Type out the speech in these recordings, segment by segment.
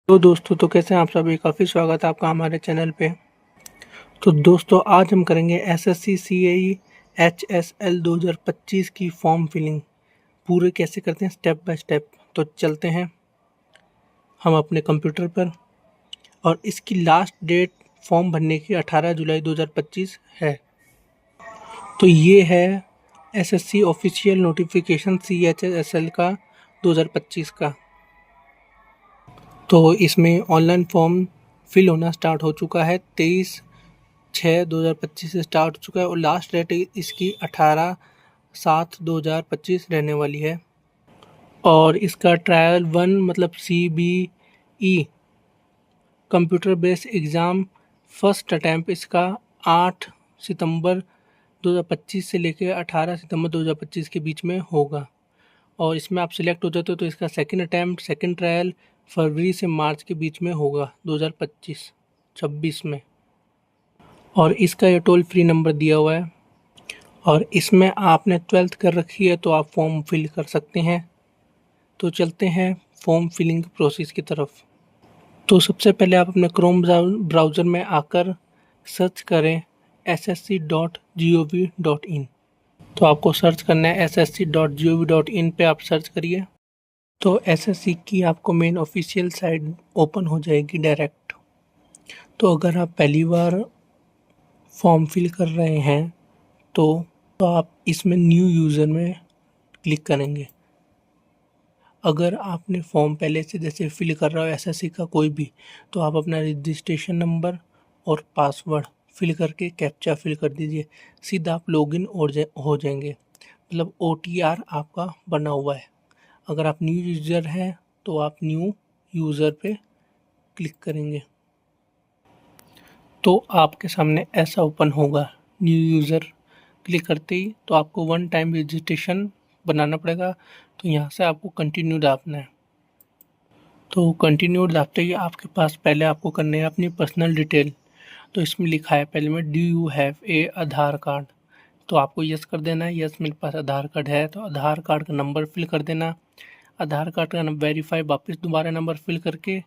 तो दोस्तों तो कैसे हैं आप सभी। काफ़ी स्वागत है आपका हमारे चैनल पे। तो दोस्तों आज हम करेंगे एसएससी सीएई एचएसएल 2025 की फॉर्म फिलिंग पूरे कैसे करते हैं स्टेप बाय स्टेप। तो चलते हैं हम अपने कंप्यूटर पर और इसकी लास्ट डेट फॉर्म भरने की 18 जुलाई 2025 है। तो ये है एसएससी ऑफिशियल नोटिफिकेशन सीएचएसएल का 2025 का। तो इसमें ऑनलाइन फॉर्म फिल होना स्टार्ट हो चुका है। 23/6/2025 से स्टार्ट हो चुका है और लास्ट डेट इसकी 18/7/2025 रहने वाली है। और इसका ट्रायल 1 मतलब CBE computer based exam first attempt इसका 8 सितंबर 2025 से लेकर 18 सितंबर 2025 के बीच में होगा। और इसमें आप सिलेक्ट हो जाते हो तो इसका सेकंड अटैम्प्ट सेकंड ट्रायल फरवरी से मार्च के बीच में होगा 2025-26 में। और इसका ये टोल फ्री नंबर दिया हुआ है। और इसमें आपने 12th कर रखी है तो आप फॉर्म फिल कर सकते हैं। तो चलते हैं फॉर्म फिलिंग प्रोसेस की तरफ। तो सबसे पहले आप अपने क्रोम ब्राउज़र में आकर सर्च करें ssc.gov.in। तो आपको सर्च करना है ssc.gov.in पे आप सर्च करिए। तो एसएससी की आपको मेन ऑफिशियल साइट ओपन हो जाएगी डायरेक्ट। तो अगर आप पहली बार फॉर्म फिल कर रहे हैं तो आप इसमें न्यू यूज़र में क्लिक करेंगे। अगर आपने फॉर्म पहले से जैसे फिल कर रहा हो एसएससी का कोई भी, तो आप अपना रजिस्ट्रेशन नंबर और पासवर्ड फिल करके कैप्चा फिल कर दीजिए। सीधा आप लॉगिन हो जाएंगे, मतलब OTR आपका बना हुआ है। अगर आप न्यू यूज़र हैं तो आप न्यू यूज़र पे क्लिक करेंगे तो आपके सामने ऐसा ओपन होगा। न्यू यूज़र क्लिक करते ही तो आपको 1 टाइम रजिस्ट्रेशन बनाना पड़ेगा। तो यहाँ से आपको कंटिन्यू दाबना है। तो कंटिन्यू दाबते ही आपके पास पहले आपको करना है अपनी पर्सनल डिटेल। तो इसमें लिखा है पहले में do you have a Aadhaar card. तो आपको यस कर देना है। यस मेरे पास आधार कार्ड है। तो आधार कार्ड का नंबर फिल कर देना। आधार कार्ड का नंबर वेरीफाई वापस दोबारा नंबर फिल करके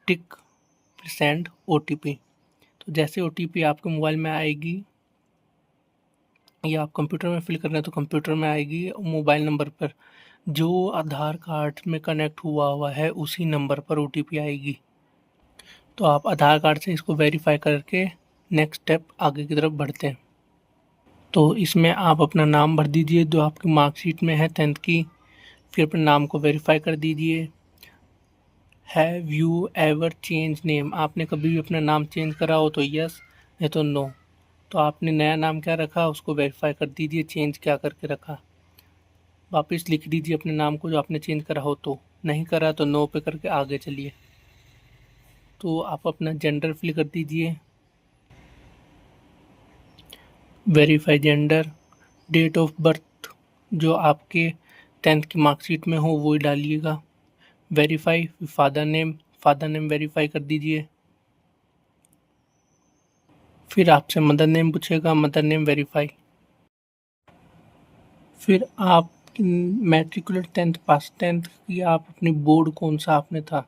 टिक सेंड OTP। तो जैसे OTP आपके मोबाइल में आएगी या आप कंप्यूटर में फिल करना है तो कंप्यूटर में आएगी। मोबाइल नंबर पर जो आधार कार्ड में कनेक्ट हुआ है उसी नंबर पर OTP आएगी। तो आप आधार कार्ड से इसको वेरीफाई करके नेक्स्ट स्टेप आगे की तरफ बढ़ते हैं। तो इसमें आप अपना नाम भर दीजिए जो आपकी मार्कशीट में है 10th की। फिर अपने नाम को वेरीफाई कर दीजिए। Have you ever change name, आपने कभी भी अपना नाम चेंज करा हो तो यस, नहीं तो नो। तो आपने नया नाम क्या रखा उसको वेरीफाई कर दीजिए, चेंज क्या करके रखा। वापस लिख दीजिए अपने नाम को जो आपने चेंज करा हो। तो नहीं करा तो नो पे करके आगे चलिए। तो आप अपना जेंडर फिल कर दीजिए, verify gender. Date of birth जो आपके 10th की मार्कशीट में हो वो ही डालिएगा। वेरीफाई फादर नेम वेरीफाई कर दीजिए। फिर आपसे मदर नेम पूछेगा, मदर नेम वेरीफाई। फिर आप मैट्रिकुलेट 10th पास 10th की आप अपनी बोर्ड कौन सा आपने था,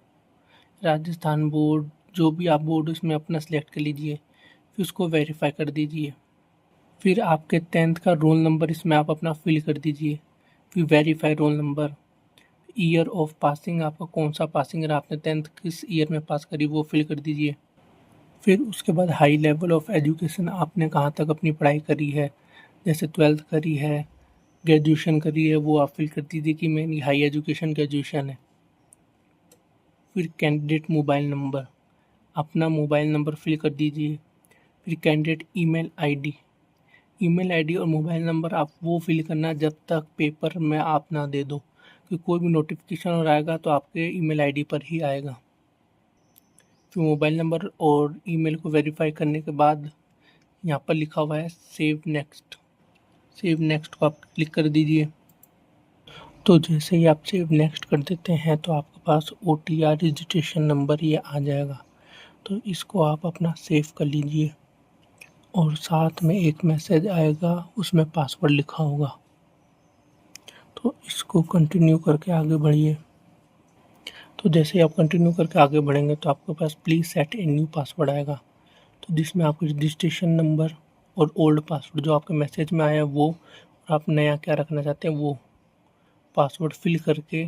राजस्थान बोर्ड, जो भी आप बोर्ड उसमें अपना सिलेक्ट कर लीजिए। फिर उसको वेरीफाई कर दीजिए। फिर आपके 10th का रोल नंबर इसमें आप अपना फिल कर दीजिए। फिर verify roll number. Year of passing आपका कौन सा पासिंग रहा, आपने 10th किस ईयर में पास करी वो फिल कर दीजिए। फिर उसके बाद हाई लेवल ऑफ एजुकेशन आपने कहाँ तक अपनी पढ़ाई करी है, जैसे 12th करी है, ग्रेजुएशन करी है, वो आप फिल कर दीजिए कि मेरी हाई एजुकेशन ग्रेजुएशन है। फिर कैंडिडेट मोबाइल नंबर, अपना मोबाइल नंबर फिल कर दीजिए। फिर कैंडिडेट ईमेल आईडी और मोबाइल नंबर आप वो फिल करना जब तक पेपर में आप ना दे दो, कि कोई भी नोटिफिकेशन और आएगा तो आपके ईमेल आईडी पर ही आएगा। फिर मोबाइल नंबर और ईमेल को वेरीफाई करने के बाद यहाँ पर लिखा हुआ है सेव नेक्स्ट को आप क्लिक कर दीजिए। तो जैसे ही आप सेव नेक्स्ट कर देते हैं तो आपके पास OTR रजिस्ट्रेशन नंबर ये आ जाएगा। तो इसको आप अपना सेव कर लीजिए और साथ में एक मैसेज आएगा, उसमें पासवर्ड लिखा होगा। तो इसको कंटिन्यू करके आगे बढ़िए। तो जैसे ही आप कंटिन्यू करके आगे बढ़ेंगे तो आपके पास please set a new password आएगा, तो जिसमें आपको रजिस्ट्रेशन नंबर और ओल्ड पासवर्ड जो आपके मैसेज में आया है वो, और आप नया क्या रखना चाहते हैं वो पासवर्ड फिल करके,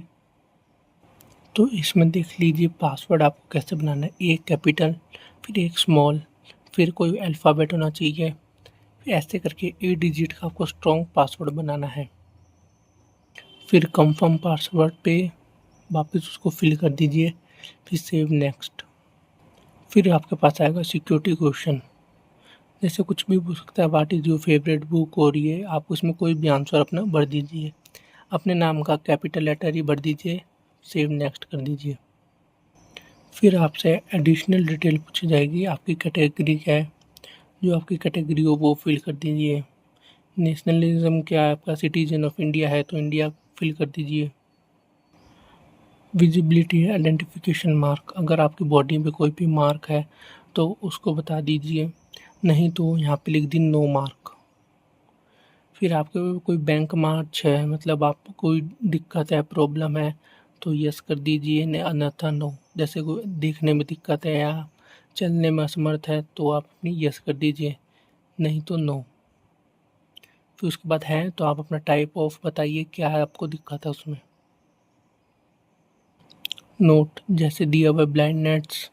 तो इसमें देख लीजिए पासवर्ड आपको कैसे बनाना है। एक कैपिटल, फिर एक स्मॉल, फिर कोई अल्फ़ाबेट होना चाहिए, फिर ऐसे करके 8 डिजिट का आपको स्ट्रॉन्ग पासवर्ड बनाना है। फिर कंफर्म पासवर्ड पे वापस उसको फिल कर दीजिए, फिर सेव नेक्स्ट। फिर आपके पास आएगा सिक्योरिटी क्वेश्चन, जैसे कुछ भी पूछ सकता है, what is your favourite book, और ये आप उसमें कोई भी आंसर अपना भर दीजिए, अपने नाम का कैपिटल लेटर ही भर दीजिए, सेव नेक्स्ट कर दीजिए। फिर आपसे एडिशनल डिटेल पूछी जाएगी, आपकी कैटेगरी क्या है, जो आपकी कैटेगरी हो वो फिल कर दीजिए। नेशनलिज्म क्या है आपका, सिटीजन ऑफ इंडिया है तो इंडिया फिल कर दीजिए। विजिबिलिटी है आइडेंटिफिकेशन मार्क, अगर आपकी बॉडी पे कोई भी मार्क है तो उसको बता दीजिए, नहीं तो यहाँ पे लिख दी नो मार्क। फिर आपके कोई बैंक मार्च है, मतलब आपको कोई दिक्कत है, प्रॉब्लम है तो यस कर दीजिए, अन्यथा नो। जैसे कोई देखने में दिक्कत है या चलने में असमर्थ है तो आप अपनी यस कर दीजिए, नहीं तो नो। फिर उसके बाद है तो आप अपना टाइप ऑफ बताइए क्या है आपको दिक्कत है उसमें। नोट जैसे दिया हुआ ब्लाइंडनेस,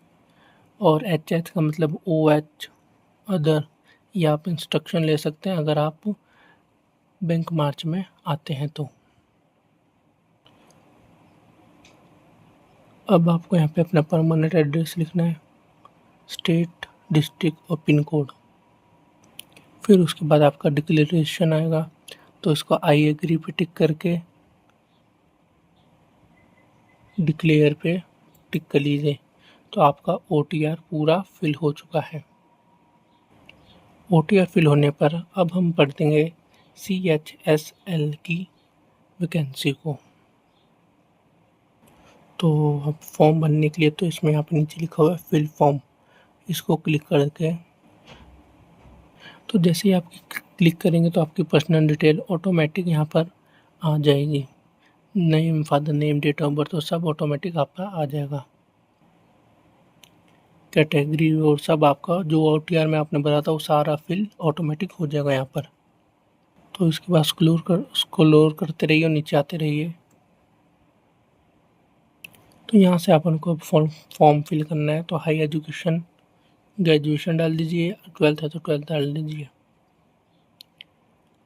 और एच का मतलब OH अदर, या आप इंस्ट्रक्शन ले सकते हैं अगर आप बैंक मार्च में आते हैं तो। अब आपको यहाँ पे अपना परमानेंट एड्रेस लिखना है, स्टेट, डिस्ट्रिक्ट और पिन कोड। फिर उसके बाद आपका डिक्लेरेशन आएगा, तो इसको आई एग्री पे टिक करके डिक्लेयर पे टिक कर लीजिए, तो आपका OTR पूरा फिल हो चुका है। OTR फिल होने पर अब हम पढ़ देंगे CHSL की वैकेंसी को। तो अब फॉर्म भरने के लिए तो इसमें यहाँ पे नीचे लिखा हुआ है फिल फॉर्म, इसको क्लिक करके, तो जैसे ही आप क्लिक करेंगे तो आपकी पर्सनल डिटेल ऑटोमेटिक यहाँ पर आ जाएगी, name, father name, date of birth और सब ऑटोमेटिक आपका आ जाएगा। कैटेगरी और सब आपका जो OTR में आपने भरा था वो सारा फिल ऑटोमेटिक हो जाएगा यहाँ पर। तो इसके बाद स्क्रॉल करते रहिए और नीचे आते रहिए, तो यहाँ से अपन को फॉर्म फिल करना है। तो हाई एजुकेशन, ग्रेजुएशन डाल दीजिए, 12th है तो 12th डाल दीजिए।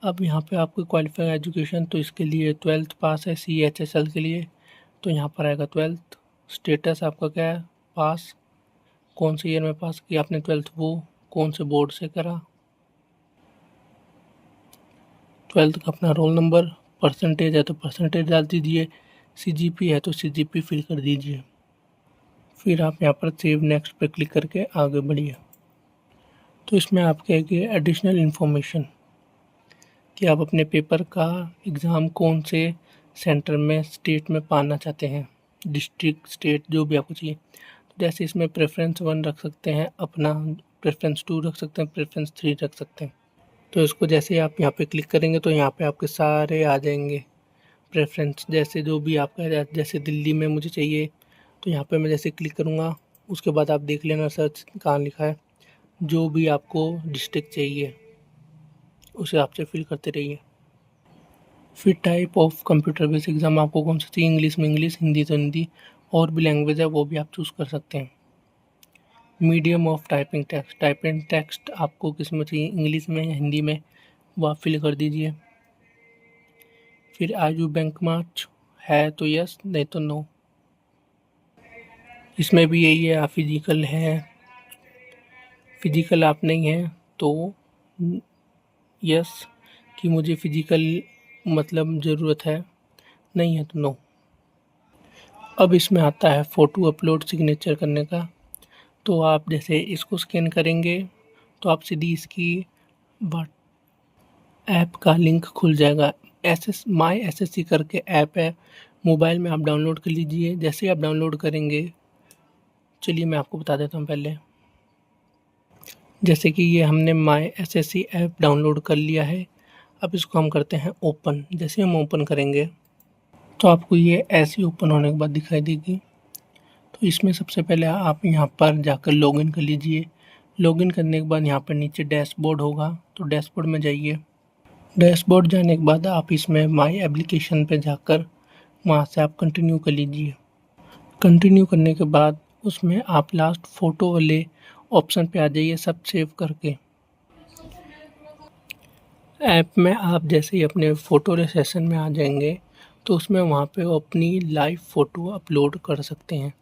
अब यहाँ पे आपको क्वालिफाइड एजुकेशन, तो इसके लिए 12th पास है CHSL के लिए, तो यहाँ पर आएगा 12th। स्टेटस आपका क्या है, पास, कौन से ईयर में पास किया आपने 12th, वो कौन से बोर्ड से करा। 12th का अपना रोल नंबर, परसेंटेज है तो परसेंटेज डाल दीजिए, CGP है तो CGP फिल कर दीजिए। फिर आप यहाँ पर सेव नेक्स्ट पर क्लिक करके आगे बढ़िए। तो इसमें आपके आएगी एडिशनल इन्फॉर्मेशन कि आप अपने पेपर का एग्ज़ाम कौन से सेंटर में, स्टेट में पाना चाहते हैं, डिस्ट्रिक्ट, स्टेट जो भी आपको चाहिए। तो जैसे इसमें प्रेफरेंस 1 रख सकते हैं अपना, प्रेफरेंस 2 रख सकते हैं, प्रेफरेंस 3 रख सकते हैं। तो इसको जैसे आप यहाँ पे क्लिक करेंगे तो यहाँ पे आपके सारे आ जाएंगे प्रेफरेंस, जैसे जो भी आपका, जैसे दिल्ली में मुझे चाहिए तो यहाँ पे मैं जैसे क्लिक करूँगा, उसके बाद आप देख लेना सर्च कहाँ लिखा है, जो भी आपको डिस्ट्रिक्ट चाहिए उसे आपसे फिल करते रहिए। फिर type of computer based exam आपको कौन सा चाहिए, इंग्लिश में इंग्लिश, हिंदी तो हिंदी, और भी लैंग्वेज है वो भी आप चूज़ कर सकते हैं। मीडियम ऑफ टाइपिंग टेक्स्ट आपको किस में चाहिए, इंग्लिश में या हिंदी में, वो आप फिल कर दीजिए। फिर आयु बैंक मार्च है तो यस, नहीं तो नो। इसमें भी यही है, आप फिजिकल है, फिजिकल आप नहीं है तो यस कि मुझे फिजिकल मतलब ज़रूरत है, नहीं है तो नो। अब इसमें आता है फ़ोटो अपलोड सिग्नेचर करने का, तो आप जैसे इसको स्कैन करेंगे तो आप सीधी इसकी ऐप का लिंक खुल जाएगा। माई SSC करके ऐप है, मोबाइल में आप डाउनलोड कर लीजिए। जैसे आप डाउनलोड करेंगे, चलिए मैं आपको बता देता हूँ पहले। जैसे कि ये हमने माई SSC ऐप डाउनलोड कर लिया है, अब इसको हम करते हैं ओपन। जैसे हम ओपन करेंगे तो आपको ये ऐसी ओपन होने के बाद दिखाई देगी, तो इसमें सबसे पहले आप यहाँ पर जाकर लॉगिन कर लीजिए। लॉगिन करने के बाद यहाँ पर नीचे डैशबोर्ड होगा, तो डैशबोर्ड में जाइए। डैशबोर्ड जाने के बाद आप इसमें माई एप्लीकेशन पे जाकर वहाँ से आप कंटिन्यू कर लीजिए। कंटिन्यू करने के बाद उसमें आप लास्ट फ़ोटो वाले ऑप्शन पे आ जाइए, सब सेव करके। ऐप में आप जैसे ही अपने फ़ोटो सेशन में आ जाएंगे तो उसमें वहाँ पे अपनी लाइव फ़ोटो अपलोड कर सकते हैं।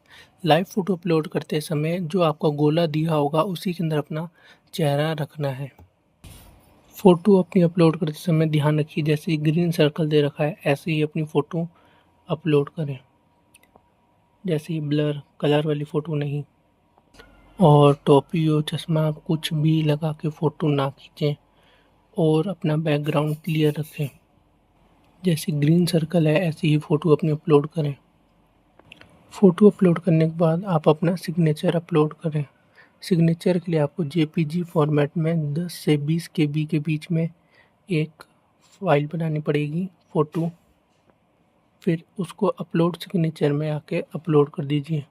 लाइव फ़ोटो अपलोड करते समय जो आपका गोला दिया होगा उसी के अंदर अपना चेहरा रखना है। फ़ोटो अपनी अपलोड करते समय ध्यान रखिए, जैसे ग्रीन सर्कल दे रखा है ऐसे ही अपनी फ़ोटो अपलोड करें, जैसे ही ब्लर कलर वाली फ़ोटो नहीं। और टोपी और चश्मा कुछ भी लगा के फ़ोटो ना खींचें और अपना बैकग्राउंड क्लियर रखें। जैसे ग्रीन सर्कल है ऐसे ही फ़ोटो अपनी अपलोड करें। फ़ोटो अपलोड करने के बाद आप अपना सिग्नेचर अपलोड करें। सिग्नेचर के लिए आपको जेपीजी फॉर्मेट में 10 से 20 केबी के बीच में एक फ़ाइल बनानी पड़ेगी फ़ोटो। फिर उसको अपलोड सिग्नेचर में आके अपलोड कर दीजिए।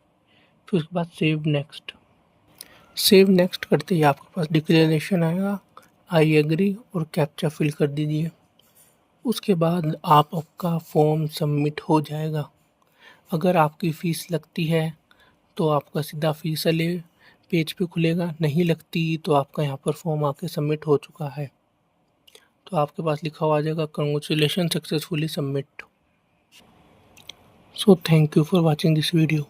फिर उसके बाद सेव नेक्स्ट। सेव नेक्स्ट करते ही आपके पास डिक्लेरेशन आएगा, आई एग्री और कैप्चा फिल कर दीजिए। उसके बाद आपका फॉर्म सबमिट हो जाएगा। अगर आपकी फ़ीस लगती है तो आपका सीधा फ़ीस वाले पेज पे खुलेगा, नहीं लगती तो आपका यहाँ पर फॉर्म आके सबमिट हो चुका है तो आपके पास लिखा हुआ आ जाएगा congratulation successfully submit. So thank you for watching this video.